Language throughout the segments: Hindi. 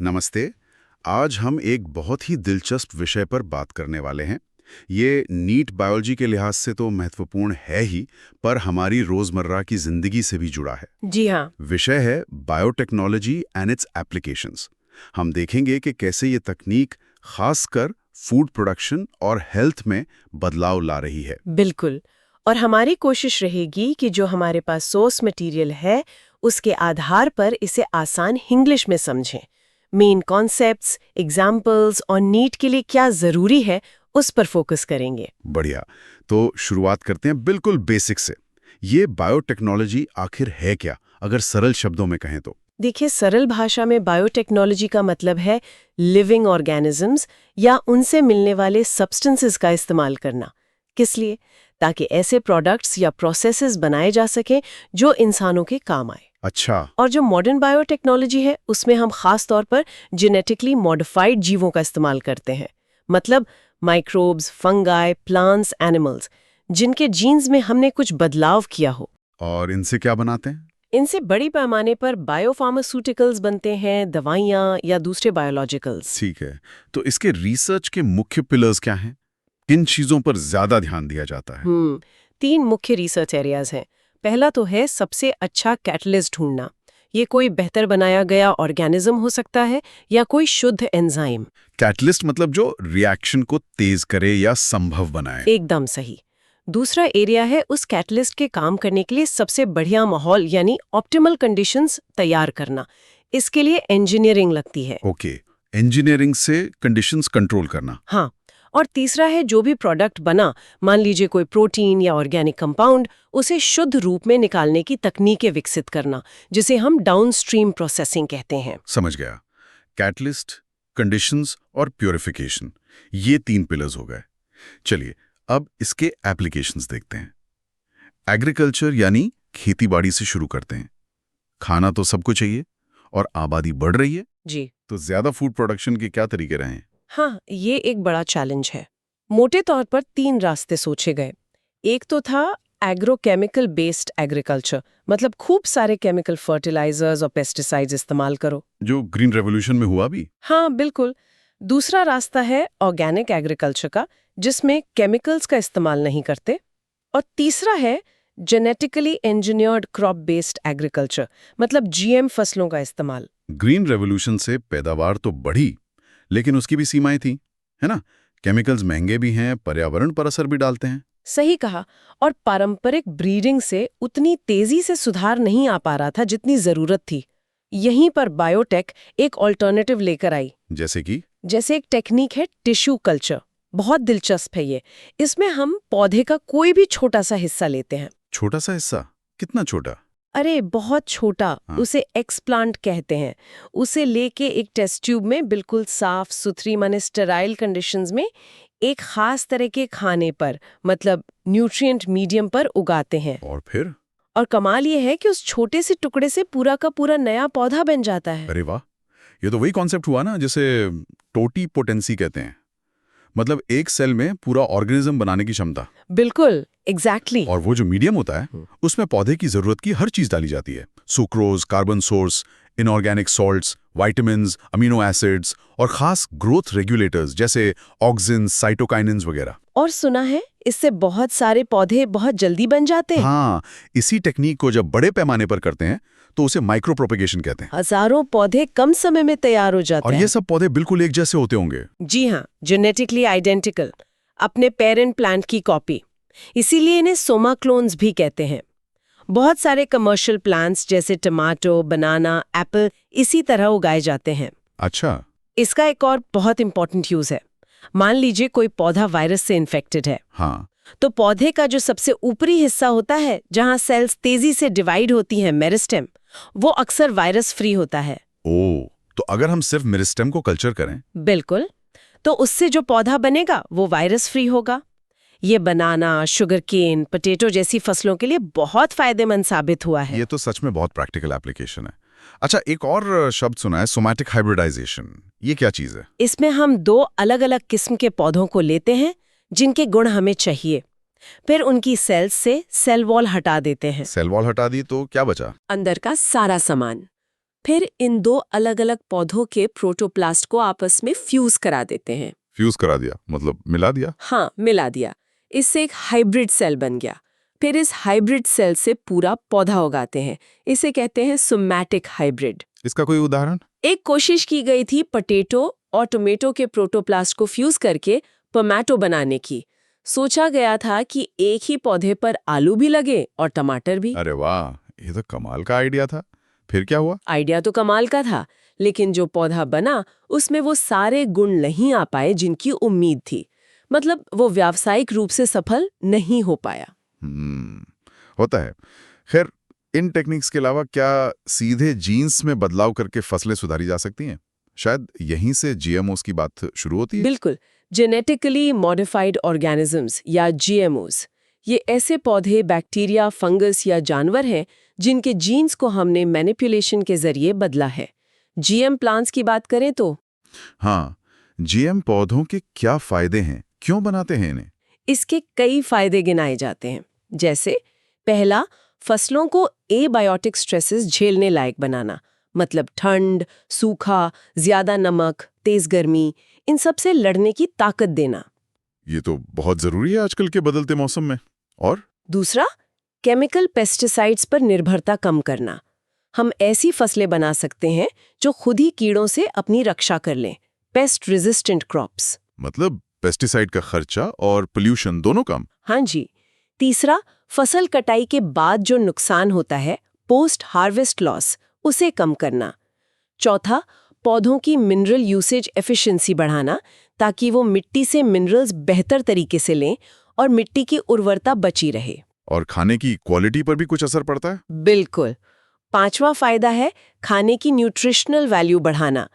नमस्ते। आज हम एक बहुत ही दिलचस्प विषय पर बात करने वाले हैं। ये नीट बायोलॉजी के लिहाज से तो महत्वपूर्ण है ही, पर हमारी रोजमर्रा की जिंदगी से भी जुड़ा है। जी हाँ। विषय है बायोटेक्नोलॉजी एंड इट्स एप्लीकेशंस। हम देखेंगे कि कैसे ये तकनीक खासकर फूड प्रोडक्शन और हेल्थ में बदलाव ला रही है। बिल्कुल। और हमारी कोशिश रहेगी कि जो हमारे पास सोर्स मटेरियल है उसके आधार पर इसे आसान इंग्लिश में समझें। मेन कॉन्सेप्ट्स, एग्जाम्पल्स और नीट के लिए क्या जरूरी है उस पर फोकस करेंगे। बढ़िया। तो शुरुआत करते हैं बिल्कुल बेसिक से। ये बायोटेक्नोलॉजी आखिर है क्या, अगर सरल शब्दों में कहें तो? देखिए, सरल भाषा में बायोटेक्नोलॉजी का मतलब है लिविंग ऑर्गेनिजम्स या उनसे मिलने वाले सब्सटेंसेस का इस्तेमाल करना। किस लिए? ताकि ऐसे प्रोडक्ट्स या प्रोसेसेस बनाए जा सके जो इंसानों के काम आए। अच्छा। और जो मॉडर्न बायोटेक्नोलॉजी है उसमें हम खास तौर पर जेनेटिकली मॉडिफाइड जीवों का इस्तेमाल करते हैं। मतलब माइक्रोब्स, फंगाई, प्लांट्स, एनिमल्स, जिनके जीन्स में हमने कुछ बदलाव किया हो। और इनसे क्या बनाते हैं? इनसे बड़ी पैमाने पर बायोफार्मास्यूटिकल्स बनते हैं, दवाइयाँ या दूसरे बायोलॉजिकल्स। ठीक है। तो इसके रिसर्च के मुख्य पिलर्स क्या हैं? किन चीजों पर ज्यादा ध्यान दिया जाता है? 3 मुख्य रिसर्च एरियाज हैं। पहला तो है सबसे अच्छा कैटलिस्ट ढूंढना। ये कोई बेहतर बनाया गया ऑर्गेनिज्म हो सकता है या कोई शुद्ध एंजाइम। कैटलिस्ट मतलब जो रिएक्शन को तेज करे या संभव बनाए। एकदम सही। दूसरा एरिया है उस कैटलिस्ट के काम करने के लिए सबसे बढ़िया माहौल यानी ऑप्टिमल कंडीशंस तैयार करना। इसके लिए इंजीनियरिंग लगती है। ओके। इंजीनियरिंग से कंडीशंस कंट्रोल करना। हाँ। और तीसरा है जो भी प्रोडक्ट बना, मान लीजिए कोई प्रोटीन या ऑर्गेनिक कंपाउंड, उसे शुद्ध रूप में निकालने की तकनीकें विकसित करना, जिसे हम डाउनस्ट्रीम प्रोसेसिंग कहते हैं। समझ गया। कैटलिस्ट, कंडीशंस और प्यूरिफिकेशन, ये 3 पिलर्स हो गए। चलिए अब इसके एप्लीकेशंस देखते हैं। एग्रीकल्चर यानी खेतीबाड़ी से शुरू करते हैं। खाना तो सबको चाहिए और आबादी बढ़ रही है, जी तो ज्यादा फूड प्रोडक्शन के क्या तरीके रहे हैं? हाँ, ये एक बड़ा चैलेंज है। मोटे तौर पर 3 रास्ते सोचे गए। एक तो था एग्रोकेमिकल बेस्ड एग्रीकल्चर, मतलब खूब सारे केमिकल फर्टिलाइजर्स और पेस्टिसाइड्स इस्तेमाल करो। जो ग्रीन रेवोल्यूशन में हुआ भी। हाँ, बिल्कुल। दूसरा रास्ता है ऑर्गेनिक एग्रीकल्चर का, जिसमें केमिकल्स का इस्तेमाल नहीं करते। और तीसरा है genetically engineered crop based agriculture, मतलब जीएम फसलों का इस्तेमाल। ग्रीन रेवोल्यूशन से पैदावार तो बढ़ी, लेकिन उसकी भी सीमाएं थी, है ना? केमिकल्स महंगे भी हैं, पर्यावरण पर असर भी डालते हैं। सही कहा। और पारंपरिक ब्रीडिंग से उतनी तेजी से सुधार नहीं आ पा रहा था जितनी जरूरत थी। यहीं पर बायोटेक एक ऑल्टरनेटिव लेकर आई। जैसे एक टेक्निक है टिश्यू कल्चर। बहुत दिलचस्प है ये। इसमें हम पौधे का कोई भी छोटा सा हिस्सा लेते हैं। छोटा सा हिस्सा? कितना छोटा? अरे बहुत छोटा। हाँ। उसे एक्सप्लांट कहते हैं। उसे लेके एक टेस्ट ट्यूब में बिल्कुल साफ सुथरी माने स्टेराइल कंडीशंस में एक खास तरह के खाने पर, मतलब न्यूट्रिएंट मीडियम पर उगाते हैं। और फिर? और कमाल ये है कि उस छोटे से टुकड़े से पूरा का पूरा नया पौधा बन जाता है। अरे वाह, ये तो वही कॉन्सेप्ट हुआ ना जिसे टोटी पोटेंसी कहते हैं। मतलब एक सेल में पूरा ऑर्गेनिज्म बनाने की क्षमता। बिल्कुल, एग्जैक्टली। और वो जो मीडियम होता है उसमें पौधे की जरूरत की हर चीज डाली जाती है। Sucrose, carbon source, inorganic salts, vitamins, amino acids और खास ग्रोथ रेगुलेटर्स जैसे ऑक्सिन्स, साइटोकाइनिन्स वगैरह। और सुना है इससे बहुत सारे पौधे बहुत जल्दी बन जाते हैं। हाँ, इसी टेक्निक को जब बड़े पैमाने पर करते हैं तो उसे माइक्रो प्रोपेगेशन कहते हैं। हजारों पौधे कम समय में तैयार हो जाते और हैं। ये सब पौधे बिल्कुल एक जैसे होते होंगे। जी हाँ, जेनेटिकली आइडेंटिकल, अपने पेरेंट प्लांट की कॉपी। इसीलिए इन्हें सोमा क्लोन्स भी कहते हैं। बहुत सारे कमर्शियल प्लांट्स जैसे टमाटो, बनाना, एप्पल इसी तरह उगाए जाते हैं। अच्छा। इसका एक और बहुत इंपॉर्टेंट यूज है। मान लीजिए कोई पौधा वायरस से इन्फेक्टेड है। हाँ। तो पौधे का जो सबसे ऊपरी हिस्सा होता है, जहां सेल्स तेजी से डिवाइड होती हैं, मेरिस्टेम, वो अक्सर वायरस फ्री होता है। ओ, तो अगर हम सिर्फ मेरिस्टेम को कल्चर करें? बिल्कुल। तो उससे जो पौधा बनेगा वो वायरस फ्री होगा। ये बनाना, शुगर केन, पोटैटो जैसी फसलों के लिए बहुत फायदेमंद साबित हुआ है। ये तो सच में बहुत प्रैक्टिकल एप्लीकेशन है। अच्छा, एक और शब्द सुना है, सोमैटिक हाइब्रिडाइजेशन। ये क्या चीज है? इसमें हम 2 अलग-अलग किस्म के पौधों को लेते हैं जिनके गुण हमें चाहिए। फिर उनकी सेल्स से सेल वॉल हटा देते हैं। सेल वॉल हटा दी तो क्या बचा? अंदर का सारा सामान। फिर इन दो अलग अलग पौधों के प्रोटोप्लास्ट को आपस में फ्यूज करा देते हैं। फ्यूज करा दिया मतलब मिला दिया। हाँ, मिला दिया। इससे एक हाइब्रिड सेल बन गया। फिर इस हाइब्रिड सेल से पूरा पौधा उगाते हैं। इसे कहते हैं सोमैटिक हाइब्रिड। इसका कोई उदाहरण? एक कोशिश की गई थी पोटैटो और टोमेटो के प्रोटोप्लास्ट को फ्यूज करके टोमेटो बनाने की। सोचा गया था कि एक ही पौधे पर आलू भी लगे और टमाटर भी। अरे वाह, ये तो कमाल का आइडिया था। फिर क्या हुआ? आइडिया तो कमाल का था, लेकिन जो पौधा बना उसमें वो सारे गुण नहीं आ पाए जिनकी उम्मीद थी। मतलब वो व्यावसायिक रूप से सफल नहीं हो पाया। होता है। खैर, इन टेक्निक्स के अलावा क्या सीधे जीन्स में बदलाव करके फसलें सुधारी जा सकती हैं? शायद यहीं से जीएमओस की बात शुरू होती है। बिल्कुल। जेनेटिकली मॉडिफाइड ऑर्गेनिजम्स या जीएमओस, ये ऐसे पौधे, बैक्टीरिया, फंगस या जानवर हैं जिनके जीन्स को हमने मैनिपुलेशन के जरिए बदला है। जीएम प्लांट्स की बात करें तो हाँ, जीएम पौधों के क्या फायदे हैं? क्यों बनाते हैं इन्हें? इसके कई फायदे गिनाए जाते हैं। जैसे पहला, फसलों को एबायोटिक स्ट्रेसेस झेलने लायक बनाना, मतलब ठंड, सूखा, ज्यादा नमक, तेज गर्मी, इन सब से लड़ने की ताकत देना। ये तो बहुत जरूरी है आजकल के बदलते मौसम में। और दूसरा, केमिकल पेस्टिसाइड्स पर निर्भरता कम करना। हम ऐसी फसलें बना सकते हैं जो खुद ही कीड़ों से अपनी रक्षा कर लें, पेस्ट रेजिस्टेंट क्रॉप्स। मतलब पेस्टिसाइड का खर्चा और पोल्यूशन दोनों कम। हाँ जी। तीसरा, फसल कटाई के बाद जो नुकसान होता है, पोस्ट हार्वेस्ट लॉस, उसे कम करना। चौथा, पौधों की मिनरल यूसेज एफिशिएंसी बढ़ाना, ताकि वो मिट्टी से मिनरल्स बेहतर तरीके से लें और मिट्टी की उर्वरता बची रहे। और खाने की क्वालिटी पर भी कुछ असर पड़ता है? बिल्कुल। पांचवा फायदा है खाने की न्यूट्रिशनल वैल्यू बढ़ाना।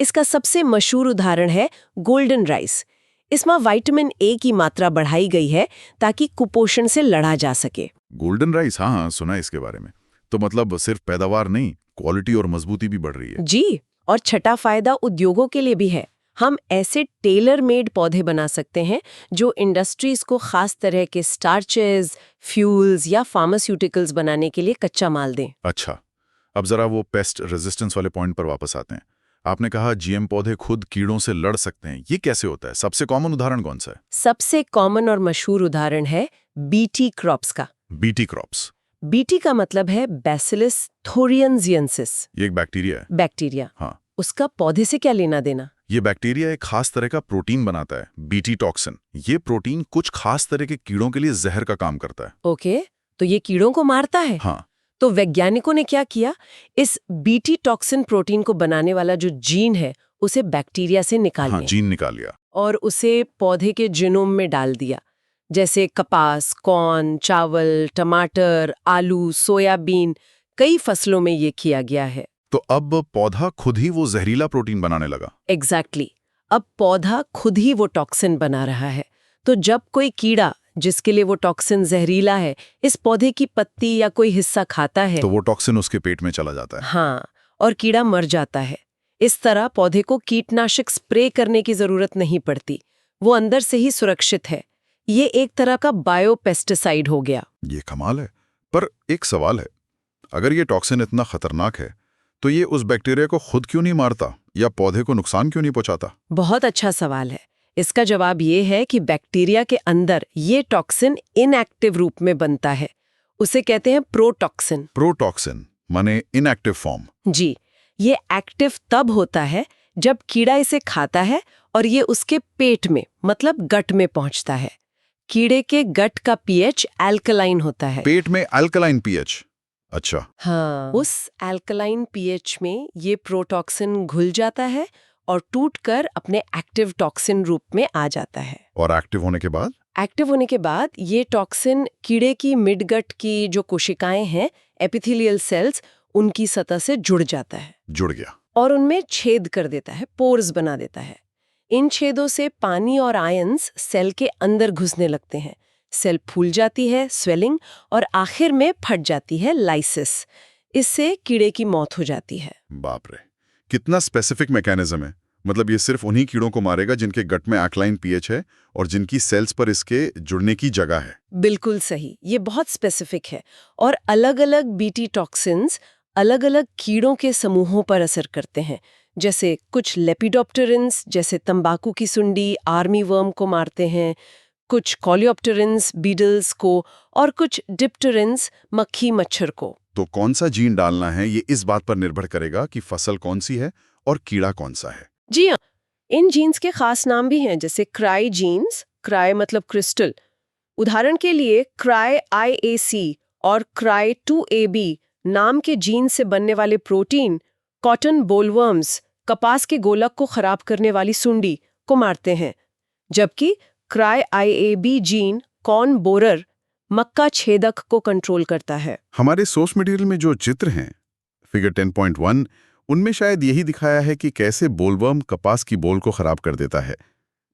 इसका सबसे मशहूर उदाहरण है गोल्डन राइस। इसमें विटामिन ए की मात्रा बढ़ाई गई है ताकि कुपोषण से लड़ा जा सके। गोल्डन राइस, हाँ सुना है इसके बारे में। तो मतलब सिर्फ पैदावार नहीं, क्वालिटी और मजबूती भी बढ़ रही है। जी, और छठा फायदा उद्योगों के लिए भी है। हम ऐसे टेलर मेड पौधे बना सकते हैं जो इंडस्ट्रीज को खास तरह के स्टार्चेस, फ्यूल्स या फार्मास्यूटिकल्स बनाने के लिए कच्चा माल दें। अच्छा, अब जरा वो पेस्ट रेजिस्टेंस वाले पॉइंट पर वापस आते हैं। आपने कहा जीएम पौधे खुद कीड़ों से लड़ सकते हैं। ये कैसे होता है? सबसे कॉमन उदाहरण कौन सा है? सबसे कॉमन और मशहूर उदाहरण है बीटी क्रॉप्स का। BT crops? बीटी का मतलब है बैसिलस थोरियंजिएंसिस। ये एक बैक्टीरिया है। बैक्टीरिया। हाँ। उसका पौधे से क्या लेना देना? ये बैक्टीरिया एक खास तरह का प्रोटीन बनाता है, बीटी टॉक्सिन। ये प्रोटीन कुछ खास तरह के कीड़ों के लिए जहर का काम करता है। ओके, तो ये कीड़ों को मारता है। हाँ। तो वैज्ञानिकों ने क्या किया, इस बीटी टॉक्सिन प्रोटीन को बनाने वाला जो जीन है उसे बैक्टीरिया से निकाल हाँ, लिया जीन निकाल लिया और उसे पौधे के जीनोम में डाल दिया। जैसे कपास, कॉर्न, चावल, टमाटर, आलू, सोयाबीन, कई फसलों में ये किया गया है। तो अब पौधा खुद ही वो जहरीला प्रोटीन बनाने लगा। एग्जैक्टली। अब पौधा खुद ही वो टॉक्सिन बना रहा है। तो जब कोई कीड़ा जिसके लिए वो टॉक्सिन जहरीला है इस पौधे की पत्ती या कोई हिस्सा खाता है तो वो टॉक्सिन उसके पेट में चला जाता है। हाँ, और कीड़ा मर जाता है। इस तरह पौधे को कीटनाशक स्प्रे करने की जरूरत नहीं पड़ती, वो अंदर से ही सुरक्षित है। ये एक तरह का बायोपेस्टिसाइड हो गया। ये कमाल है। पर एक सवाल है, अगर ये टॉक्सिन इतना खतरनाक है तो ये उस बैक्टीरिया को खुद क्यों नहीं मारता या पौधे को नुकसान क्यों नहीं पहुंचाता? बहुत अच्छा सवाल है। इसका जवाब ये है कि बैक्टीरिया के अंदर ये टॉक्सिन इनएक्टिव रूप में बनता है। उसे कहते हैं प्रोटॉक्सिन। प्रोटॉक्सिन माने इनएक्टिव फॉर्म? जी, ये एक्टिव तब होता है जब कीड़ा इसे खाता है और ये उसके पेट में मतलब गट में पहुंचता है। कीड़े के गट का पीएच अल्कलाइन होता है। पेट में अल्कलाइन पीएच? अच्छा। हाँ, उस अल्कलाइन पीएच में ये प्रोटॉक्सिन घुल जाता है और टूटकर अपने एक्टिव टॉक्सिन रूप में आ जाता है। और एक्टिव होने के बाद? एक्टिव होने के बाद ये टॉक्सिन कीड़े की मिडगट की जो कोशिकाएं हैं, एपिथेलियल सेल्स, उनकी सतह से जुड़ जाता है। जुड़ गया। और उनमें छेद कर देता है, पोर्स बना देता है। इन छेदों से पानी और आयंस सेल के अंदर घुसने लगते हैं। सेल फूल जाती है, स्वेलिंग, और आखिर में फट जाती है, लाइसिस। इससे कीड़े की मौत हो जाती है। बाप रे, कितना स्पेसिफिक मैकेनिज्म है। मतलब ये सिर्फ उन्हीं कीड़ों को मारेगा जिनके गट में अल्कलाइन पीएच है और जिनकी सेल्स पर इसके जुड़ने की जगह है। बिल्कुल सही, ये बहुत स्पेसिफिक है। और अलग-अलग बीटी टॉक्सिन्स अलग-अलग कीड़ों के समूहों पर असर करते हैं। जैसे कुछ लेपिडोप्टेरिन्स जैसे तंबाकू की सुंडी आर्मी वर्म को मारते हैं, कुछ कोलियोप्टेरिन्स बीटल्स को, और कुछ डिप्टेरिन्स मक्खी मच्छर को। तो कौन सा जीन डालना है ये इस बात पर निर्भर करेगा कि फसल कौन सी है और कीड़ा कौन सा है। जी हाँ, इन जीन्स के खास नाम भी हैं, जैसे क्राई जीन्स, क्राई मतलब क्रिस्टल। उदाहरण के लिए क्राई IAC और क्राई 2AB नाम के जीन से बनने वाले प्रोटीन कॉटन बोलवर्म्स, कपास के गोलक को खराब करने वाली सुंडी को मारते हैं, जबकि cry IAB gene corn borer मक्का छेदक को कंट्रोल करता है। हमारे सोर्स मटेरियल में जो चित्र हैं फिगर 10.1 उनमें शायद यही दिखाया है कि कैसे बोलवर्म कपास की बोल को खराब कर देता है।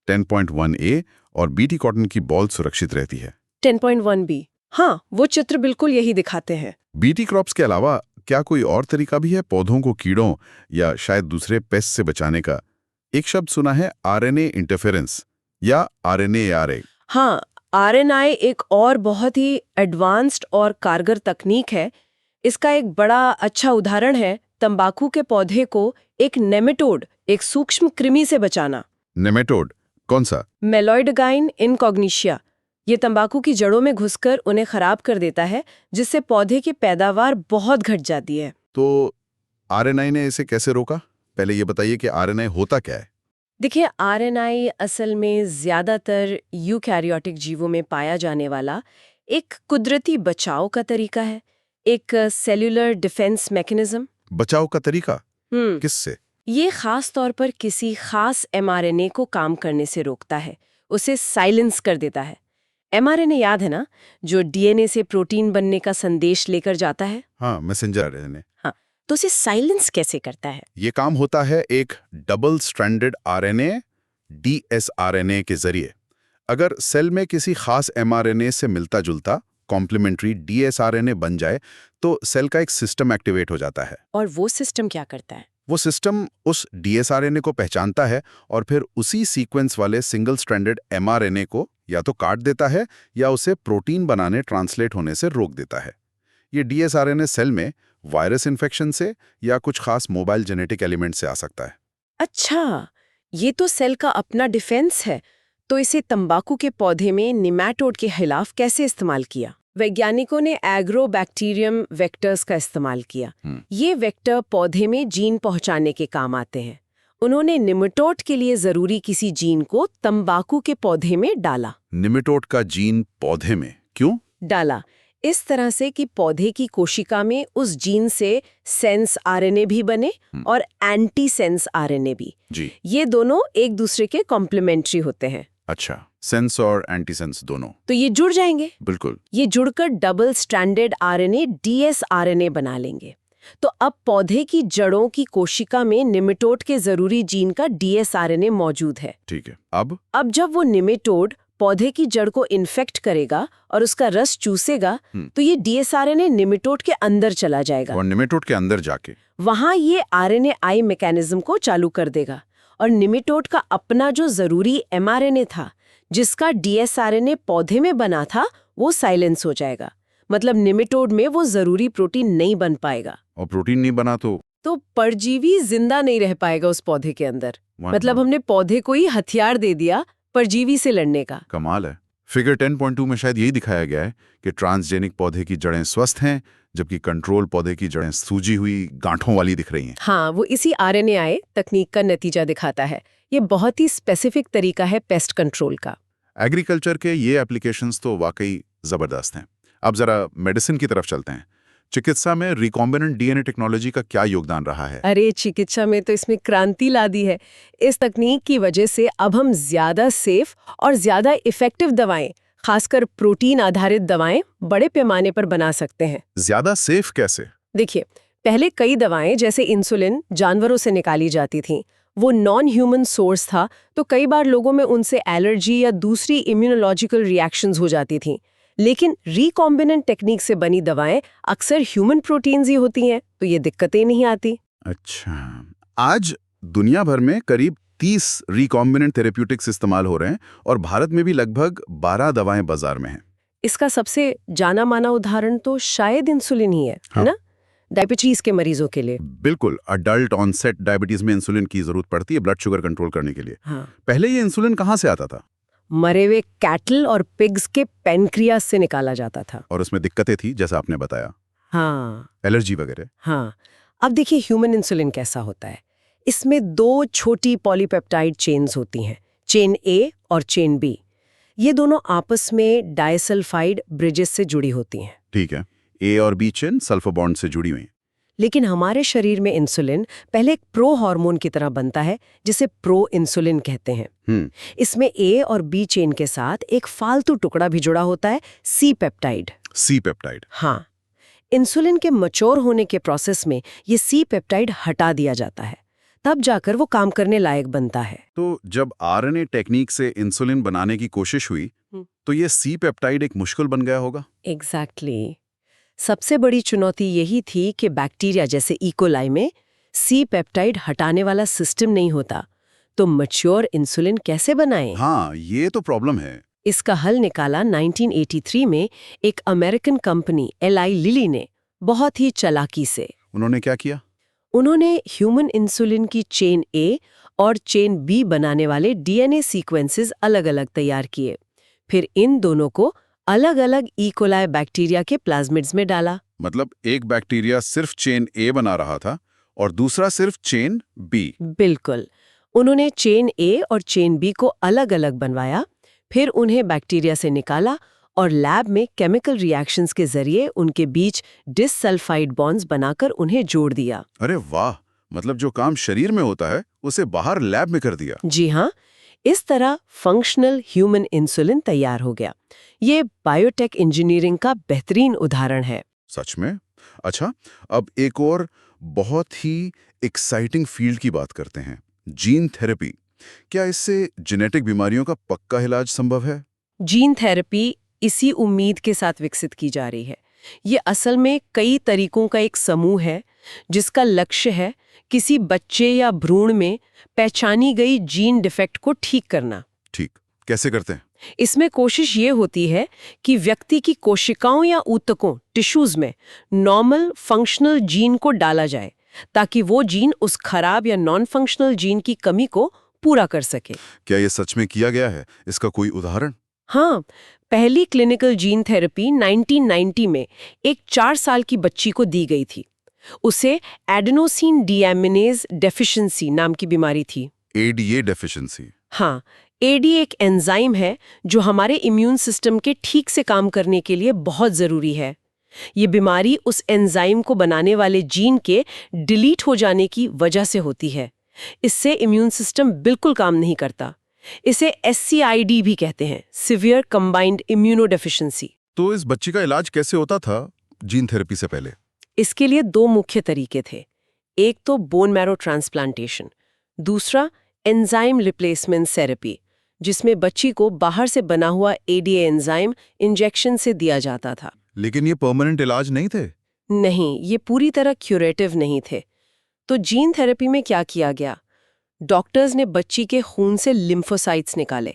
10.1a और बीटी कॉटन की बॉल सुरक्षित रहती है। 10.1b, हाँ, वो चित्र बिल्कुल यही दिखाते हैं। बीटी क्रॉप्स के अलावा क्या कोई और तरीका भी है पौधों को कीड़ों या शायद दूसरे पेस्ट से बचाने का? एक शब्द सुना है RNA इंटरफेरेंस या RNARA। हाँ, RNA एक और बहुत ही एडवांस्ड और कारगर तकनीक है। इसका एक बड़ा अच्छा उदाहरण है तंबाकू के पौधे को एक नेमेटोड, एक सूक्ष्म कृमि से बचाना। नेमेटोड कौन सा? मेलोइडगाइन इनकॉग्निशिया। ये तंबाकू की जड़ों में घुसकर उन्हें खराब कर देता है, जिससे पौधे की पैदावार बहुत घट जाती है। तो RNA ने इसे कैसे रोका? पहले ये बताइए कि RNA होता क्या है? देखिए, RNA असल में ज्यादातर यूकैरियोटिक जीवों में पाया जाने वाला एक कुदरती बचाव का तरीका है, एक सेल्यूलर डिफेंस मैकेनिज्म। बचाव का तरीका किससे? ये खास तौर पर किसी खास mRNA को काम करने से रोकता है, उसे साइलेंस कर देता है। mRNA याद है ना, जो DNA से प्रोटीन बनने का संदेश लेकर जाता है? हाँ, मैसेंजर RNA। हाँ, तो उसे साइलेंस कैसे करता है? ये काम होता है एक डबल स्ट्रैंडेड RNA dsRNA के जरिए। अगर सेल में किसी खास mRNA से मिलता जुलता कॉम्प्लीमेंट्री dsRNA बन जाए तो सेल का एक सिस्टम एक्टिवेट हो जाता है। और वो सिस्टम क्या करता है? वो सिस्टम उस dsRNA को पहचानता है और फिर उसी सीक्वेंस वाले सिंगल स्ट्रैंडेड mRNA को या तो काट देता है या उसे प्रोटीन बनाने ट्रांसलेट होने से रोक देता है। ये dsRNA सेल में वायरस इन्फेक्शन से या कुछ खास मोबाइल जेनेटिक एलिमेंट से आ सकता है। अच्छा, ये तो सेल का अपना डिफेंस है। तो इसे तंबाकू के पौधे में निमैटोड के खिलाफ कैसे इस्तेमाल किया? वैज्ञानिकों ने एग्रोबैक्टीरियम वेक्टर्स का इस्तेमाल किया। ये वेक्टर पौधे में जीन पहुंचाने के काम आते हैं। उन्होंने निमेटोड के लिए जरूरी किसी जीन को तंबाकू के पौधे में डाला। निमेटोड का जीन पौधे में क्यों डाला? इस तरह से कि पौधे की कोशिका में उस जीन से सेंस RNA भी बने और एंटी सेंस RNA भी। जी। ये दोनों एक दूसरे के कॉम्प्लीमेंट्री होते हैं। अच्छा, सेंस और एंटी सेंस दोनों। तो ये जुड़ जाएंगे। बिल्कुल। ये जुड़कर डबल स्ट्रैंडेड RNA dsRNA बना लेंगे। तो अब पौधे की जड़ों की कोशिका में निमेटोड के जरूरी जीन का dsRNA मौजूद है। ठीक है। अब जब वो निमेटोड पौधे की जड़ को इन्फेक्ट करेगा और उसका रस चूसेगा, तो ये dsRNA निमेटोड के अंदर चला जाएगा और निमेटोड के अंदर जाके वहां ये RNAi मैकेनिज्म को चालू कर देगा और निमेटोड का अपना जो जरूरी mRNA था, जिसका dsRNA पौधे में बना था, वो साइलेंस हो जाएगा। मतलब निमेटोड में वो जरूरी प्रोटीन नहीं बन पाएगा। और प्रोटीन नहीं बना तो परजीवी जिंदा नहीं रह पाएगा उस पौधे के अंदर। मतलब हमने पौधे को ही हथियार दे दिया परजीवी से लड़ने का। कमाल है। फिगर 10.2 में शायद यही दिखाया गया है कि ट्रांसजेनिक पौधे की जड़ें स्वस्थ हैं, जबकि कंट्रोल पौधे की जड़ें सूजी हुई गांठों वाली दिख रही हैं। हाँ, वो इसी RNAi तकनीक का नतीजा दिखाता है। ये बहुत ही स्पेसिफिक तरीका है पेस्ट कंट्रोल का। एग्रीकल्चर के ये एप्लीकेशंस तो वाकई जबरदस्त हैं। अब जरा मेडिसिन की तरफ चलते हैं। चिकित्सा में रिकॉम्बिनेंट DNA टेक्नोलॉजी का क्या योगदान रहा है? अरे, चिकित्सा में तो इसमें क्रांति ला दी है। इस तकनीक की वजह से अब हम ज्यादा सेफ और ज्यादा इफेक्टिव दवाएं, खासकर प्रोटीन आधारित दवाएं, बड़े पैमाने पर बना सकते हैं। ज्यादा सेफ कैसे? देखिए, पहले कई दवाएं जैसे इंसुलिन जानवरों से निकाली जाती थीं। वो नॉन ह्यूमन सोर्स था, तो कई बार लोगों में उनसे एलर्जी या दूसरी इम्यूनोलॉजिकल रिएक्शंस हो जाती थीं। लेकिन रिकॉम्बिनेंट टेक्निक से बनी दवाएं अक्सर ह्यूमन प्रोटीन्स ही होती हैं, तो ये दिक्कतें नहीं आती। अच्छा, आज दुनिया भर में करीब 30 रिकॉम्बिनेंट थेरेप्यूटिक्स इस्तेमाल हो रहे हैं और भारत में भी लगभग 12 दवाएं बाजार में हैं। इसका सबसे जाना माना उदाहरण तो शायद इंसुलिन ही है, हाँ। है ना? डायबिटीज के मरीजों के लिए। बिल्कुल, अडल्ट ऑनसेट डायबिटीज में इंसुलिन की जरूरत पड़ती है ब्लड शुगर कंट्रोल करने के लिए। हाँ, पहले ये इंसुलिन कहाँ से आता था? मरे हुए कैटल और पिग्स के पेनक्रियास से निकाला जाता था। और उसमें दिक्कतें थी, जैसा आपने बताया, हाँ एलर्जी वगैरह। हाँ। अब देखिए ह्यूमन इंसुलिन कैसा होता है। इसमें 2 छोटी पॉलीपेप्टाइड चेन्स होती हैं, चेन ए और चेन बी। ये दोनों आपस में डाइसल्फाइड ब्रिजेस से जुड़ी होती हैं। ठीक है, ए और बी चेन सल्फर बॉन्ड से जुड़ी हुई। लेकिन हमारे शरीर में इंसुलिन पहले एक प्रो हार्मोन की तरह बनता है, जिसे प्रो इंसुलिन कहते हैं। इसमें ए और बी चेन के साथ एक फालतू टुकड़ा भी जुड़ा होता है, सी पेप्टाइड। C peptide. हाँ, इंसुलिन के मैच्योर होने के प्रोसेस में ये सी पेप्टाइड हटा दिया जाता है, तब जाकर वो काम करने लायक बनता है। तो जब आरएनए टेक्निक से इंसुलिन बनाने की कोशिश हुई, तो ये सी पेप्टाइड एक मुश्किल बन गया होगा। एग्जैक्टली। सबसे बड़ी चुनौती यही थी कि बैक्टीरिया जैसे इकोलाई में सी पेप्टाइड हटाने वाला सिस्टम नहीं होता, तो मैच्योर इंसुलिन कैसे बनाएं? हाँ, ये तो प्रॉब्लम है। इसका हल निकाला 1983 में एक अमेरिकन कंपनी एलाई लिली ने, बहुत ही चालाकी से। उन्होंने क्या किया? उन्होंने ह्यूमन इंसुलिन की चेन ए और चेन बी बनाने वाले डीएनए सीक्वेंसेस अलग-अलग तैयार किए। फिर इन दोनों को अलग-अलग इकोलाई बैक्टीरिया के प्लाज्मिड्स में डाला। मतलब एक बैक्टीरिया सिर्फ चेन ए बना रहा था और दूसरा सिर्फ चेन बी। बिल्कुल। उन्होंने चेन ए और चेन बी को अलग-अलग बनवाया, फिर उन्हें बैक्टीरिया से निकाला और लैब में केमिकल रिएक्शंस के जरिए उनके बीच डिससल्फाइड बॉन्ड्स बनाकर उन्हें जोड़ दिया। अरे वाह, मतलब जो काम शरीर में होता है उसे बाहर लैब में कर दिया। जी हाँ, इस तरह फंक्शनल ह्यूमन इंसुलिन तैयार हो गया। ये बायोटेक इंजीनियरिंग का बेहतरीन उदाहरण है। सच में? अच्छा, अब एक और बहुत ही एक्साइटिंग फील्ड की बात करते हैं, जीन थेरेपी। क्या इससे जेनेटिक बीमारियों का पक्का इलाज संभव है? जीन थेरेपी इसी उम्मीद के साथ विकसित की जा रही है। ये असल में कई तरीकों का एक समूह है, जिसका लक्ष्य है किसी बच्चे या भ्रूण में पहचानी गई जीन डिफेक्ट को ठीक करना। ठीक, कैसे करते हैं? इसमें कोशिश ये होती है कि व्यक्ति की कोशिकाओं या ऊतकों टिश्यूज में नॉर्मल फंक्शनल जीन को डाला जाए, ताकि वो जीन उस खराब या नॉन फंक्शनल जीन की कमी को पूरा कर सके। क्या ये सच में किया गया है? इसका कोई उदाहरण? हाँ, पहली क्लिनिकल जीन थेरेपी 1990 में एक 4 साल की बच्ची को दी गई थी। उसे एडेनोसिन डीएमिनेज डेफिशिएंसी नाम की बीमारी थी। ADA deficiency. हाँ, एडी एक एंजाइम है जो हमारे इम्यून सिस्टम के ठीक से काम करने के लिए बहुत जरूरी है। ये बीमारी उस एंजाइम को बनाने वाले जीन के डिलीट हो जाने की वजह से होती है। इससे इम्यून सिस्टम बिल्कुल काम नहीं करता। इसे SCID भी कहते हैं, सिवियर कंबाइंड इम्यूनोडेफिशिएंसी। तो इस बच्ची का इलाज कैसे होता था जीन थेरेपी से पहले? इसके लिए 2 मुख्य तरीके थे। एक तो बोन मैरो ट्रांसप्लांटेशन, दूसरा एंजाइम रिप्लेसमेंट थेरेपी, जिसमें बच्ची को बाहर से बना हुआ ADA एंजाइम इंजेक्शन से दिया जाता था। लेकिन ये परमानेंट इलाज नहीं थे। नहीं, ये पूरी तरह क्यूरेटिव नहीं थे। तो जीन थेरेपी में क्या किया गया? डॉक्टर्स ने बच्ची के खून से लिम्फोसाइट्स निकाले।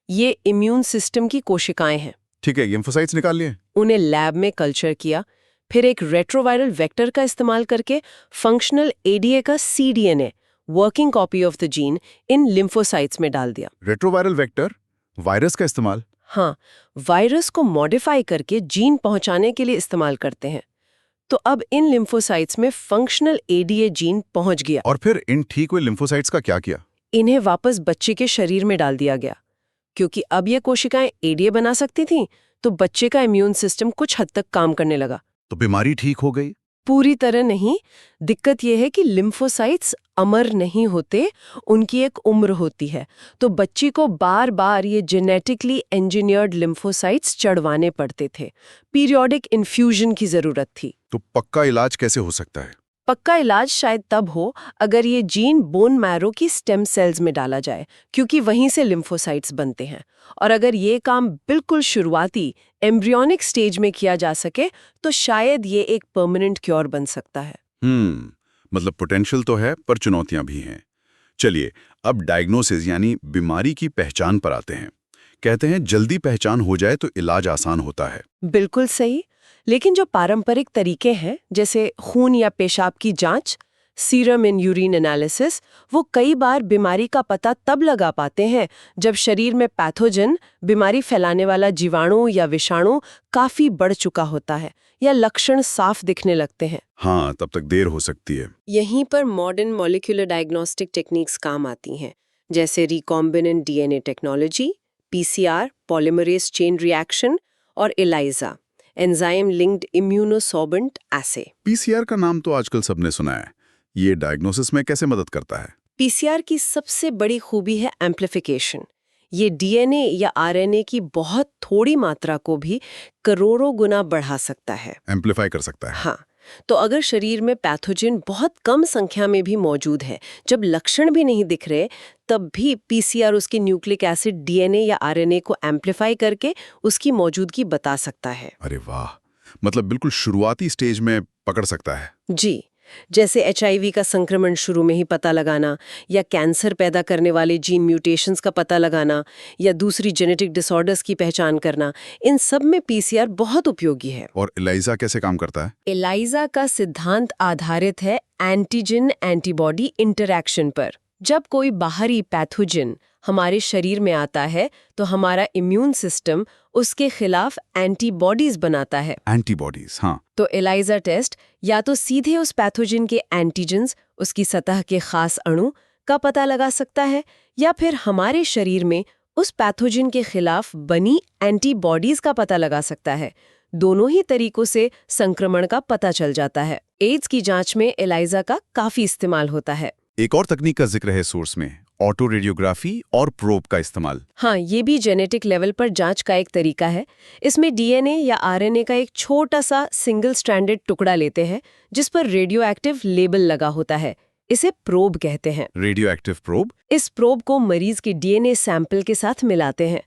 ये इम्यून सिस्टम की कोशिकाएं हैं। ठीक है, लिम्फोसाइट्स निकाल लिए। उन्हें लैब में कल्चर किया, फिर एक रेट्रोवायरल वेक्टर का इस्तेमाल करके फंक्शनल ADA का cDNA, working copy of the gene, in lymphocytes में डाल दिया। रेट्रोवायरल वेक्टर, वायरस का इस्तेमाल? हाँ, वायरस को मॉडिफाई करके जीन पहुंचाने के लिए इस्तेमाल करते हैं। तो अब इन लिम्फोसाइट्स में फंक्शनल ADA जीन पहुंच गया। और फिर इन ठीक हुए लिम्फोसाइट्स का क्या किया? इन्हें वापस बच्चे के शरीर में डाल दिया गया। क्योंकि अब ये कोशिकाएं ADA बना सकती थीं, तो बच्चे का इम्यून सिस्टम कुछ हद तक काम करने लगा। तो बीमारी ठीक हो गई? पूरी तरह नहीं। दिक्कत यह है कि लिम्फोसाइट्स अमर नहीं होते, उनकी एक उम्र होती है। तो बच्ची को बार बार ये जेनेटिकली इंजीनियर्ड लिम्फोसाइट्स चढ़वाने पड़ते थे। पीरियोडिक इन्फ्यूजन की जरूरत थी। तो पक्का इलाज कैसे हो सकता है? पक्का इलाज शायद तब हो अगर ये जीन बोन मैरो की स्टेम सेल्स में डाला जाए, क्योंकि वहीं से लिम्फोसाइट्स बनते हैं। और अगर ये काम बिल्कुल शुरुआती एम्ब्रियोनिक स्टेज में किया जा सके, तो शायद ये एक परमानेंट क्योर बन सकता है। मतलब पोटेंशियल तो है, पर चुनौतियां भी हैं। चलिए, अब डायग्नोसिस यानी बीमारी की पहचान पर आते हैं। कहते हैं जल्दी पहचान हो जाए तो इलाज आसान होता है। बिल्कुल सही। लेकिन जो पारंपरिक तरीके हैं जैसे खून या पेशाब की जांच, सीरम इन यूरिन एनालिसिस, वो कई बार बीमारी का पता तब लगा पाते हैं जब शरीर में पैथोजन, बीमारी फैलाने वाला जीवाणु या विषाणु काफी बढ़ चुका होता है या लक्षण साफ दिखने लगते हैं। हाँ, तब तक देर हो सकती है। यहीं पर मॉडर्न मॉलिक्यूलर डायग्नोस्टिक टेक्निक्स काम आती हैं, जैसे recombinant DNA technology, PCR, polymerase chain reaction और एलाइजा, एंजाइम लिंक्ड इम्यूनोसॉर्बेंट एसे। पीसीआर का नाम तो आजकल सबने सुना है। ये डायग्नोसिस में कैसे मदद करता है? पीसीआर की सबसे बड़ी खूबी है एम्प्लीफिकेशन। ये डीएनए या आरएनए की बहुत थोड़ी मात्रा को भी करोड़ों गुना बढ़ा सकता है। एम्प्लीफाई कर सकता है। हाँ, तो अगर शरीर में पैथोजन बहुत कम संख्या में भी मौजूद है, जब लक्षण भी नहीं दिख रहे, तब भी पीसीआर उसके न्यूक्लिक एसिड डीएनए या आरएनए को एम्प्लीफाई करके उसकी मौजूदगी बता सकता है। अरे वाह, मतलब बिल्कुल शुरुआती स्टेज में पकड़ सकता है। जी, जैसे एचआईवी का संक्रमण शुरू में ही पता लगाना, या कैंसर पैदा करने वाले जीन म्यूटेशंस का पता लगाना, या दूसरी जेनेटिक डिसऑर्डर्स की पहचान करना, इन सब में पीसीआर बहुत उपयोगी है। और एलाइजा कैसे काम करता है? एलाइजा का सिद्धांत आधारित है एंटीजन एंटीबॉडी इंटरैक्शन पर। जब कोई बाहरी पैथोजन हमारे शरीर में आता है तो हमारा इम्यून सिस्टम उसके खिलाफ एंटीबॉडीज बनाता है। एंटीबॉडीज, हाँ। तो एलाइजा टेस्ट या तो सीधे उस पैथोजन के एंटीजेंस, उसकी सतह के खास अणु का पता लगा सकता है, या फिर हमारे शरीर में उस पैथोजन के खिलाफ बनी एंटीबॉडीज का पता लगा सकता है। दोनों ही तरीकों से संक्रमण का पता चल जाता है। एड्स की जांच में एलाइजा का काफी इस्तेमाल होता है। एक और तकनीक का जिक्र है सोर्स में, ऑटो रेडियोग्राफी और प्रोब का इस्तेमाल। हाँ, ये भी जेनेटिक लेवल पर जांच का एक तरीका है। इसमें डीएनए या आरएनए का एक छोटा सा सिंगल स्ट्रैंडेड टुकड़ा लेते हैं जिस पर रेडियो एक्टिव लेबल लगा होता है। इसे प्रोब कहते हैं। Radio active probe? इस प्रोब को मरीज के डीएनए सैंपल के साथ मिलाते हैं।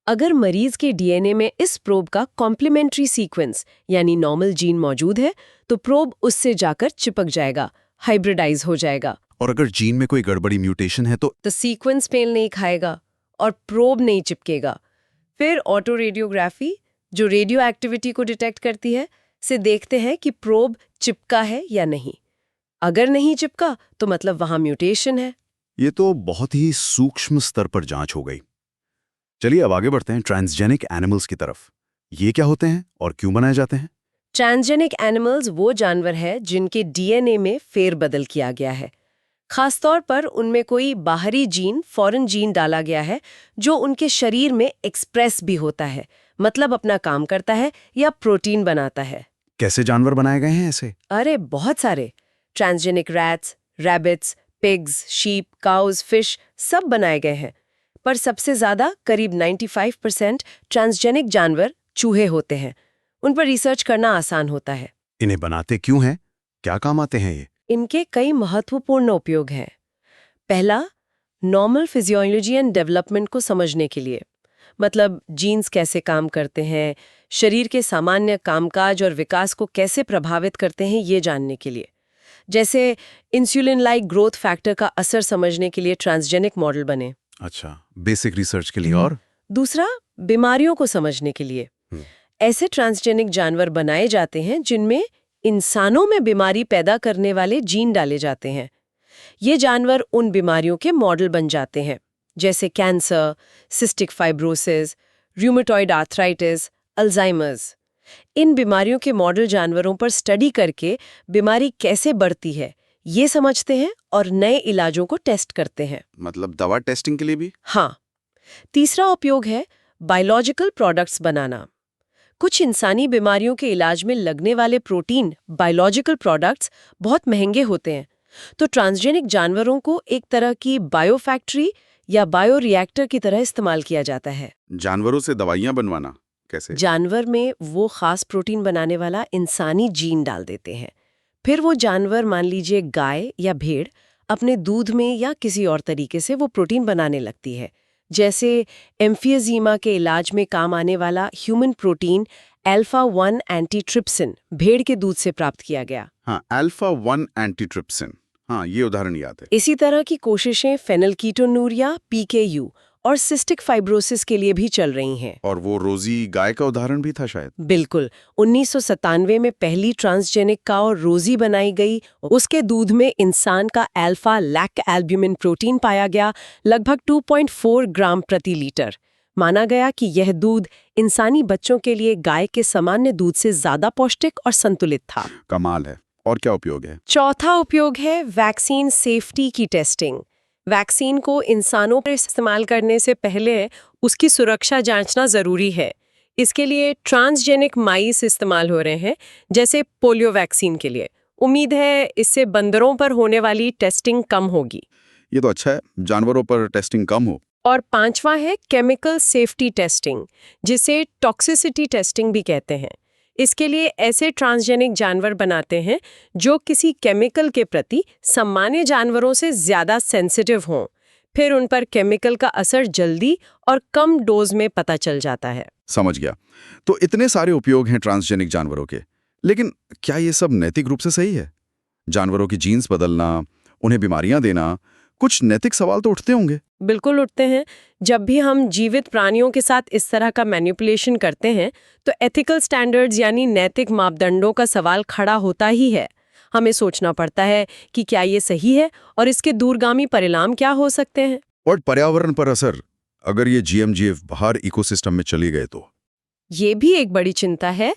अगर मरीज के डीएनए में इस प्रोब का कॉम्प्लीमेंट्री सीक्वेंस यानी नॉर्मल जीन मौजूद है तो प्रोब उससे जाकर चिपक जाएगा, हाइब्रिडाइज हो जाएगा। और अगर जीन में कोई गड़बड़ी म्यूटेशन है तो सीक्वेंस मेल नहीं खाएगा और प्रोब नहीं चिपकेगा। फिर ऑटो रेडियोग्राफी, जो रेडियो एक्टिविटी को डिटेक्ट करती है, से देखते हैं कि प्रोब चिपका है या नहीं। अगर नहीं चिपका तो मतलब वहां म्यूटेशन है। ये तो बहुत ही सूक्ष्म स्तर पर जांच हो गई। चलिए अब आगे बढ़ते हैं ट्रांसजेनिक एनिमल्स की तरफ। ये क्या होते हैं और क्यों बनाए जाते हैं? ट्रांसजेनिक एनिमल्स वो जानवर है जिनके डीएनए में फेरबदल किया गया है। खासतौर पर उनमें कोई बाहरी जीन, फॉरेन जीन डाला गया है जो उनके शरीर में एक्सप्रेस भी होता है, मतलब अपना काम करता है या प्रोटीन बनाता है। कैसे जानवर बनाए गए हैं ऐसे? अरे बहुत सारे। Transgenic rats, rabbits, pigs, sheep, cows, fish सब बनाए गए हैं। पर सबसे ज्यादा करीब 95% ट्रांसजेनिक जानवर चूहे होते हैं। उन पर रिसर्च करना आसान होता है। इन्हें बनाते क्यों हैं? क्या काम आते हैं ये? इनके कई महत्वपूर्ण उपयोग हैं। पहला, नॉर्मल फिजियोलॉजी एंड डेवलपमेंट को समझने के लिए, मतलब जीन्स कैसे काम करते हैं, शरीर के सामान्य कामकाज और विकास को कैसे प्रभावित करते हैं, ये जानने के लिए। जैसे इंसुलिन लाइक ग्रोथ फैक्टर का असर समझने के लिए ट्रांसजेनिक मॉडल बने। अच्छा, बेसिक रिसर्च के लिए। और दूसरा, बीमारियों को समझने के लिए। ऐसे ट्रांसजेनिक जानवर बनाए जाते हैं जिनमें इंसानों में बीमारी पैदा करने वाले जीन डाले जाते हैं। ये जानवर उन बीमारियों के मॉडल बन जाते हैं, जैसे cancer, cystic fibrosis, rheumatoid arthritis, Alzheimer's. इन बीमारियों के मॉडल जानवरों पर स्टडी करके बीमारी कैसे बढ़ती है ये समझते हैं और नए इलाजों को टेस्ट करते हैं। मतलब दवा टेस्टिंग के लिए भी? हाँ। तीसरा उपयोग है बायोलॉजिकल प्रोडक्ट्स बनाना। कुछ इंसानी बीमारियों के इलाज में लगने वाले प्रोटीन, बायोलॉजिकल प्रोडक्ट्स बहुत महंगे होते हैं, तो ट्रांसजेनिक जानवरों को एक तरह की बायोफैक्ट्री या बायो रिएक्टर की तरह इस्तेमाल किया जाता है। जानवरों से दवाइयां बनवाना कैसे? जानवर में वो खास प्रोटीन बनाने वाला इंसानी जीन डाल देते हैं। फिर वो जानवर, मान लीजिए गाय या भेड़, अपने दूध में या किसी और तरीके से वो प्रोटीन बनाने लगती है। जैसे एम्फियजीमा के इलाज में काम आने वाला ह्यूमन प्रोटीन अल्फा-1 एंटीट्रिप्सिन भेड़ के दूध से प्राप्त किया गया। हाँ, अल्फा-1 एंटीट्रिप्सिन। हाँ, ये उदाहरण याद है। इसी तरह की कोशिशें फेनिलकीटोनूरिया, पीकेयू और सिस्टिक फाइब्रोसिस के लिए भी चल रही हैं। और वो रोजी गाय का उदाहरण भी था शायद। बिल्कुल। 1997 में पहली ट्रांसजेनिक काऊ रोजी बनाई गई। उसके दूध में इंसान का अल्फा लैक एल्ब्यूमिन प्रोटीन पाया गया, लगभग 2.4 ग्राम प्रति लीटर। माना गया कि यह दूध इंसानी बच्चों के लिए गाय के सामान्य दूध से ज्यादा पौष्टिक और संतुलित था। कमाल है। और क्या उपयोग है? चौथा उपयोग है वैक्सीन सेफ्टी की टेस्टिंग। वैक्सीन को इंसानों पर इस्तेमाल करने से पहले उसकी सुरक्षा जांचना जरूरी है। इसके लिए ट्रांसजेनिक माइस इस्तेमाल हो रहे हैं, जैसे पोलियो वैक्सीन के लिए। उम्मीद है इससे बंदरों पर होने वाली टेस्टिंग कम होगी। ये तो अच्छा है, जानवरों पर टेस्टिंग कम हो। और पांचवा है केमिकल सेफ्टी टेस्टिंग, जिसे टॉक्सिसिटी टेस्टिंग भी कहते हैं। इसके लिए ऐसे ट्रांसजेनिक जानवर बनाते हैं जो किसी केमिकल के प्रति सामान्य जानवरों से ज्यादा सेंसिटिव हों। फिर उन पर केमिकल का असर जल्दी और कम डोज में पता चल जाता है। समझ गया। तो इतने सारे उपयोग हैं ट्रांसजेनिक जानवरों के, लेकिन क्या ये सब नैतिक रूप से सही है? जानवरों की जीन्स बदलना, उन्हें बीमारियां देना, कुछ नैतिक सवाल तो उठते होंगे। बिल्कुल उठते हैं। जब भी हम जीवित प्राणियों के साथ इस तरह का मैनिपुलेशन करते हैं तो एथिकल स्टैंडर्ड्स यानी नैतिक मापदंडों का सवाल खड़ा होता ही है। हमें सोचना पड़ता है कि क्या ये सही है और इसके दूरगामी परिणाम क्या हो सकते हैं। और पर्यावरण पर असर, अगर ये जीएमजीएफ बाहर इकोसिस्टम में चली गए तो? ये भी एक बड़ी चिंता है।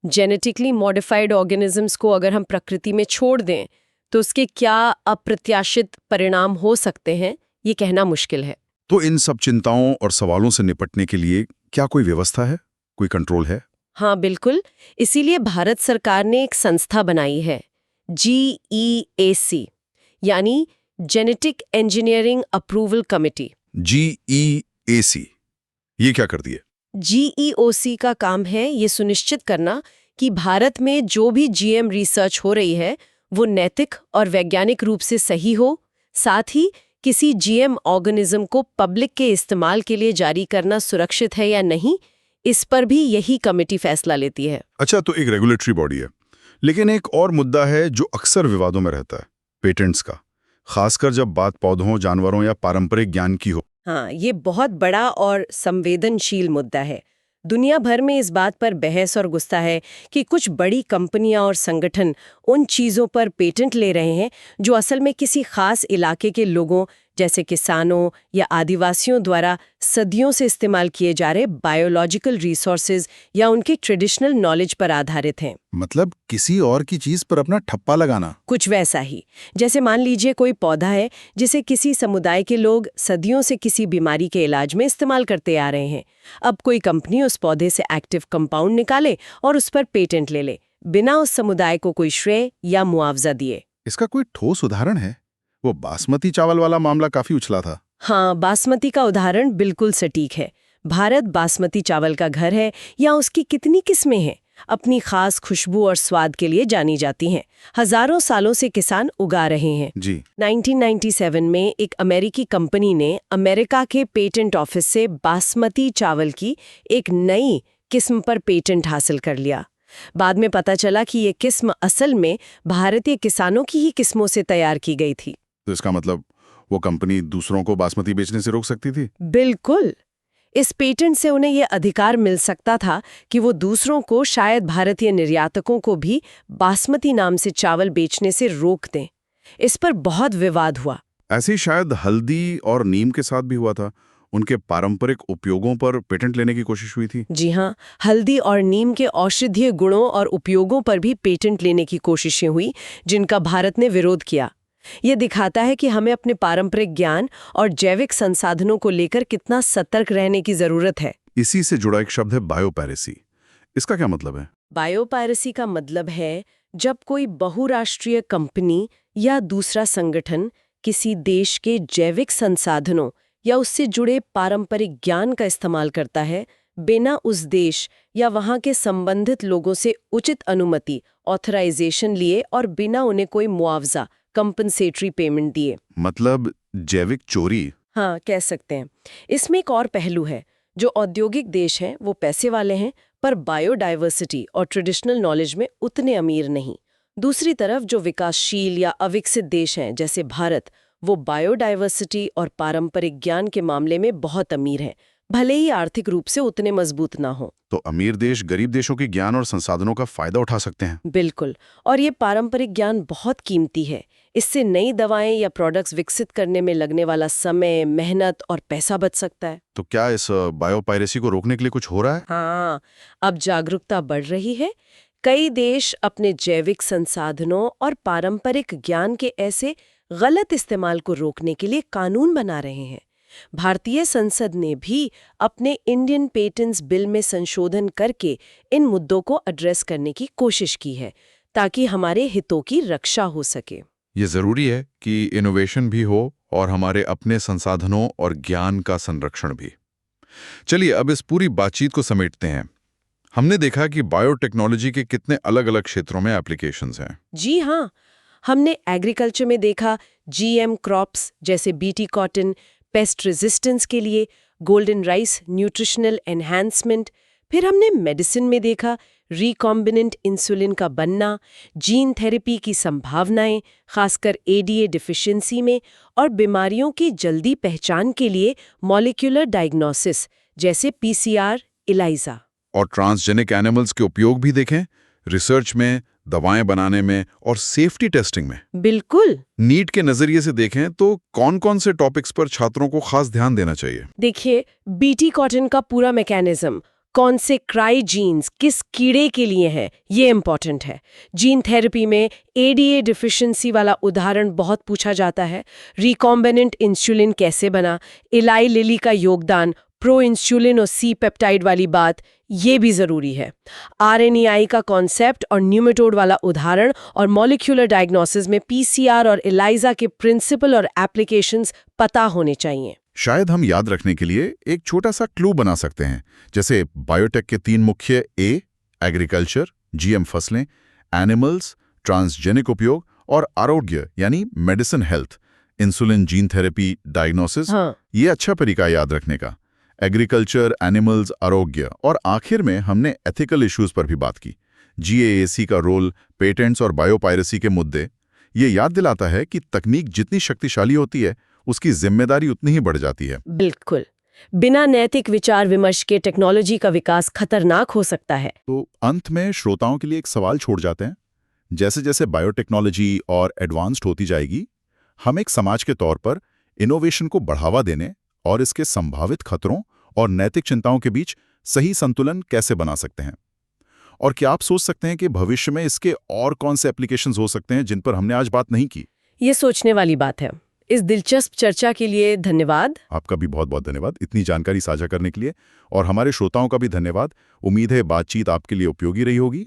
जेनेटिकली मॉडिफाइड ऑर्गेनिजम्स को अगर हम प्रकृति में छोड़ दें तो उसके क्या अप्रत्याशित परिणाम हो सकते हैं, ये कहना मुश्किल है। तो इन सब चिंताओं और सवालों से निपटने के लिए क्या कोई व्यवस्था है, कोई कंट्रोल है? हाँ बिल्कुल। इसीलिए भारत सरकार ने एक संस्था बनाई है, GEAC, यानी genetic engineering approval committee. GEAC, ये क्या करती है? GEOC का काम है ये सुनिश्चित करना कि भारत में जो भी GM रिसर्च हो रही है वो नैतिक और वैज्ञानिक रूप से सही हो। साथ ही किसी GM ऑर्गेनिज्म को पब्लिक के इस्तेमाल के लिए जारी करना सुरक्षित है या नहीं, इस पर भी यही कमेटी फैसला लेती है। अच्छा, तो एक रेगुलेटरी बॉडी है। लेकिन एक और मुद्दा है जो अक्सर विवादों में रहता है, पेटेंट्स का, खासकर जब बात पौधों, जानवरों या पारंपरिक ज्ञान की हो। हाँ, ये बहुत बड़ा और संवेदनशील मुद्दा है। दुनिया भर में इस बात पर बहस और गुस्सा है कि कुछ बड़ी कंपनियां और संगठन उन चीज़ों पर पेटेंट ले रहे हैं जो असल में किसी खास इलाके के लोगों जैसे किसानों या आदिवासियों द्वारा सदियों से इस्तेमाल किए जा रहे बायोलॉजिकल रिसोर्सेज या उनके ट्रेडिशनल नॉलेज पर आधारित हैं। मतलब किसी और की चीज पर अपना ठप्पा लगाना। कुछ वैसा ही। जैसे मान लीजिए कोई पौधा है जिसे किसी समुदाय के लोग सदियों से किसी बीमारी के इलाज में इस्तेमाल करते आ रहे हैं। अब कोई कंपनी उस पौधे से एक्टिव कंपाउंड निकाले और उस पर पेटेंट ले ले, बिना उस समुदाय को कोई श्रेय या मुआवजा दिए। इसका कोई ठोस उदाहरण है? वो बासमती चावल वाला मामला काफी उछला था। हाँ, बासमती का उदाहरण बिल्कुल सटीक है। भारत बासमती चावल का घर है या उसकी कितनी किस्में हैं, अपनी खास खुशबू और स्वाद के लिए जानी जाती हैं। हजारों सालों से किसान उगा रहे हैं जी। 1997 में एक अमेरिकी कंपनी ने अमेरिका के पेटेंट ऑफिस से बासमती चावल की एक नई किस्म पर पेटेंट हासिल कर लिया। बाद में पता चला कि ये किस्म असल में भारतीय किसानों की ही किस्मों से तैयार की गई थी। तो इसका मतलब वो कंपनी दूसरों को बासमती बेचने से रोक सकती थी? बिल्कुल। इस पेटेंट से उन्हें यह अधिकार मिल सकता था कि वो दूसरों को, शायद भारतीय निर्यातकों को भी, बासमती नाम से चावल बेचने से रोक दें। इस पर बहुत विवाद हुआ। ऐसे ही शायद हल्दी और नीम के साथ भी हुआ था। उनके पारंपरिक उपयोगों पर पेटेंट लेने की कोशिश हुई थी। जी हाँ, हल्दी और नीम के औषधीय गुणों और उपयोगों पर भी पेटेंट लेने की कोशिशें हुई, जिनका भारत ने विरोध किया। ये दिखाता है कि हमें अपने पारंपरिक ज्ञान और जैविक संसाधनों को लेकर कितना सतर्क रहने की जरूरत है। इसी से जुड़ा एक शब्द है बायोपायरेसी। इसका क्या मतलब है? बायोपायरेसी का मतलब है जब कोई बहुराष्ट्रीय कंपनी या दूसरा संगठन किसी देश के जैविक संसाधनों या उससे जुड़े पारंपरिक ज्ञान का इस्तेमाल करता है बिना उस देश या वहां के संबंधित लोगों से उचित अनुमति, ऑथराइजेशन लिए और बिना उन्हें कोई मुआवजा, कंपनसेटरी पेमेंट दिए। मतलब जैविक चोरी। हाँ, कह सकते हैं। इसमें एक और पहलू है। जो औद्योगिक देश हैं वो पैसे वाले हैं, पर बायोडाइवर्सिटी और ट्रेडिशनल नॉलेज में उतने अमीर नहीं। दूसरी तरफ जो विकासशील या अविकसित देश हैं जैसे भारत, वो बायोडायवर्सिटी और पारंपरिक ज्ञान के मामले में बहुत अमीर हैं, भले ही आर्थिक रूप से उतने मजबूत ना हो। तो अमीर देश गरीब देशों के ज्ञान और संसाधनों का फायदा उठा सकते हैं। बिल्कुल, और ये पारंपरिक ज्ञान बहुत कीमती है। इससे नई दवाएं या प्रोडक्ट्स विकसित करने में लगने वाला समय, मेहनत और पैसा बच सकता है। तो क्या इस बायोपायरेसी को रोकने के लिए कुछ हो रहा है? हाँ, अब जागरूकता बढ़ रही है। कई देश अपने जैविक संसाधनों और पारंपरिक ज्ञान के ऐसे गलत इस्तेमाल को रोकने के लिए कानून बना रहे हैं। भारतीय संसद ने भी अपने इंडियन पेटेंट्स बिल में संशोधन करके इन मुद्दों को एड्रेस करने की कोशिश की है, ताकि हमारे हितों की रक्षा हो सके। ये जरूरी है कि इनोवेशन भी हो और हमारे अपने संसाधनों और ज्ञान का संरक्षण भी। चलिए अब इस पूरी बातचीत को समेटते हैं। हमने देखा कि बायोटेक्नोलॉजी के कितने अलग-अलग क्षेत्रों में एप्लीकेशंस हैं। जी हाँ, हमने एग्रीकल्चर में देखा जीएम क्रॉप्स जैसे बीटी कॉटन, पेस्ट रेजिस्टेंस के लिए, गोल्डन राइस न्यूट्रिशनल एनहांसमेंट। फिर हमने मेडिसिन में देखा रिकॉम्बिनेंट इंसुलिन का बनना, जीन थेरेपी की संभावनाएं, खासकर एडीए डिफिशियंसी में, और बीमारियों की जल्दी पहचान के लिए मॉलिक्यूलर डायग्नोसिस जैसे पीसीआर, इलाइजा। और ट्रांसजेनिक एनिमल्स के उपयोग भी देखें, रिसर्च में, दवाएं बनाने में और सेफ्टी टेस्टिंग में। बिल्कुल। नीट के नजरिए से देखें तो कौन-कौन से टॉपिक्स पर छात्रों को खास ध्यान देना चाहिए? देखिए, बीटी कॉटन का पूरा मैकेनिज्म, कौन से क्राई जीन्स किस कीड़े के लिए हैं, ये इंपॉर्टेंट है। जीन थेरेपी में एडीए डिफिशियंसी वाला उदाहरण बहुत पूछा जाता है। रिकॉम्बिनेंट इंसुलिन कैसे बना, इलाई लिली का योगदान, प्रो इंसुलिन और सी पेप्टाइड वाली बात, ये भी जरूरी है। आरएनएआई का कॉन्सेप्ट और न्यूमेटोड वाला उदाहरण, और मॉलिक्यूलर डायग्नोसिस में पीसीआर और इलाइजा के प्रिंसिपल और एप्लीकेशंस पता होने चाहिए। शायद हम याद रखने के लिए एक छोटा सा क्लू बना सकते हैं, जैसे बायोटेक के 3 मुख्य ए, एग्रीकल्चर, जीएम फसलें, एनिमल्स, ट्रांसजेनिक उपयोग, और आरोग्य यानी medicine health, insulin, gene therapy, diagnosis. ये अच्छा तरीका याद रखने का। एग्रीकल्चर, एनिमल्स, आरोग्य, और आखिर में हमने एथिकल इश्यूज पर भी बात की। जीएएसी का रोल, पेटेंट्स और बायोपायरेसी के मुद्दे। ये याद दिलाता है कि तकनीक जितनी शक्तिशाली होती है, उसकी जिम्मेदारी उतनी ही बढ़ जाती है। बिल्कुल, बिना नैतिक विचार विमर्श के टेक्नोलॉजी का विकास खतरनाक हो सकता है। तो अंत में श्रोताओं के लिए एक सवाल छोड़ जाते हैं। जैसे जैसे बायोटेक्नोलॉजी और एडवांस्ड होती जाएगी, हम एक समाज के तौर पर इनोवेशन को बढ़ावा देने और इसके संभावित खतरों और नैतिक चिंताओं के बीच सही संतुलन कैसे बना सकते हैं? और क्या आप सोच सकते हैं कि भविष्य में इसके और कौन से एप्लीकेशंस हो सकते हैं जिन पर हमने आज बात नहीं की? ये सोचने वाली बात है। इस दिलचस्प चर्चा के लिए धन्यवाद। आपका भी बहुत बहुत धन्यवाद इतनी जानकारी साझा करने के लिए, और हमारे श्रोताओं का भी धन्यवाद। उम्मीद है बातचीत आपके लिए उपयोगी रही होगी।